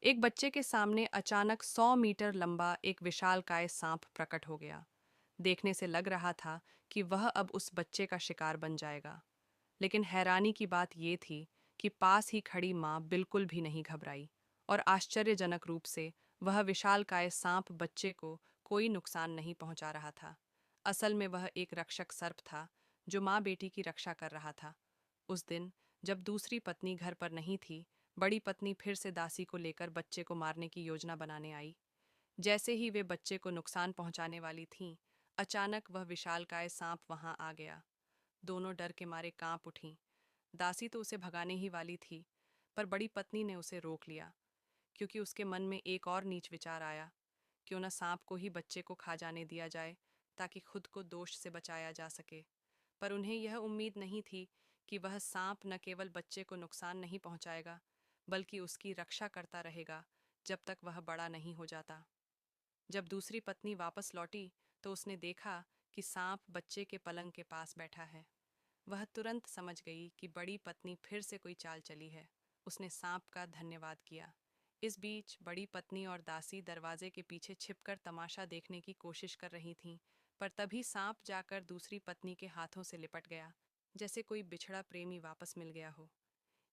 एक बच्चे के सामने अचानक 100 मीटर लंबा एक विशालकाय सांप प्रकट हो गया। देखने से लग रहा था कि वह अब उस बच्चे का शिकार बन जाएगा। लेकिन हैरानी की बात यह थी कि पास ही खड़ी माँ बिल्कुल भी नहीं घबराई और आश्चर्यजनक रूप से वह विशालकाय सांप बच्चे को कोई नुकसान नहीं पहुंचा रहा था। असल में वह एक रक्षक सर्प था जो माँ बेटी की रक्षा कर रहा था। उस दिन जब दूसरी पत्नी घर पर नहीं थी, बड़ी पत्नी फिर से दासी को लेकर बच्चे को मारने की योजना बनाने आई। जैसे ही वे बच्चे को नुकसान पहुंचाने वाली थीं, अचानक वह विशालकाय सांप वहां आ गया। दोनों डर के मारे कांप उठीं। दासी तो उसे भगाने ही वाली थी, पर बड़ी पत्नी ने उसे रोक लिया, क्योंकि उसके मन में एक और नीच विचार आया। क्यों न सांप को ही बच्चे को खा जाने दिया जाए, ताकि खुद को दोष से बचाया जा सके। पर उन्हें यह उम्मीद नहीं थी कि वह सांप न केवल बच्चे को नुकसान नहीं पहुंचाएगा, बल्कि उसकी रक्षा करता रहेगा जब तक वह बड़ा नहीं हो जाता। जब दूसरी पत्नी वापस लौटी, तो उसने देखा कि सांप बच्चे के पलंग के पास बैठा है। वह तुरंत समझ गई कि बड़ी पत्नी फिर से कोई चाल चली है। उसने सांप का धन्यवाद किया। इस बीच बड़ी पत्नी और दासी दरवाजे के पीछे छिपकर तमाशा देखने की कोशिश कर रही थीं, पर तभी सांप जाकर दूसरी पत्नी के हाथों से लिपट गया, जैसे कोई बिछड़ा प्रेमी वापस मिल गया हो।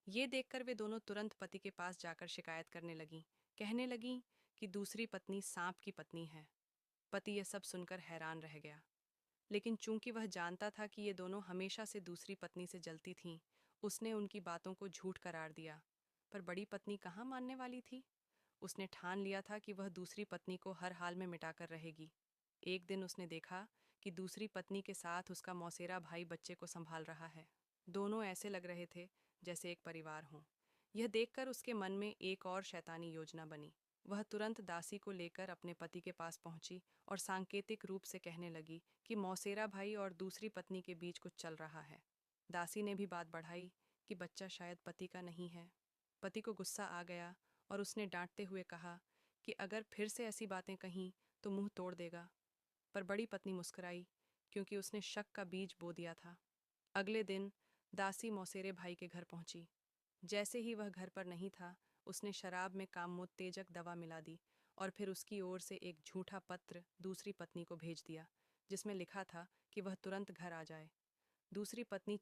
ये देखकर वे दोनों तुरंत पति के पास जाकर शिकायत करने लगीं, कहने लगीं कि दूसरी पत्नी सांप की पत्नी है। पति यह सब सुनकर हैरान रह गया, लेकिन चूंकि वह जानता था कि ये दोनों हमेशा से दूसरी पत्नी से जलती थीं, उसने उनकी बातों को झूठ करार दिया। पर बड़ी पत्नी कहाँ मानने वाली थी। उसने ठान लिया था कि वह दूसरी पत्नी को हर हाल में मिटाकर रहेगी। एक दिन उसने देखा कि दूसरी पत्नी के साथ उसका मौसेरा भाई बच्चे को संभाल रहा है। दोनों ऐसे लग रहे थे जैसे एक परिवार हों। यह देखकर उसके मन में एक और शैतानी योजना बनी। वह तुरंत दासी को लेकर अपने पति के पास पहुंची और सांकेतिक रूप से कहने लगी कि मौसेरा भाई और दूसरी पत्नी के बीच कुछ चल रहा है। दासी ने भी बात बढ़ाई कि बच्चा शायद पति का नहीं है। पति को गुस्सा आ गया और उसने डांटते हुए कहा कि अगर फिर से ऐसी बातें कहीं तो मुंह तोड़ देगा। पर बड़ी पत्नी मुस्कुराई, क्योंकि उसने शक का बीज बो दिया था। अगले दिन दासी मौसेरे भाई के घर पहुंची। जैसे ही वह घर पर नहीं था, उसने शराब में कामोत्तेजक दवा मिला दी और फिर उसकी ओर से एक झूठा पत्र दूसरी पत्नी को भेज दिया, जिसमें लिखा था कि वह तुरंत घर आ जाए। दूसरी पत्नी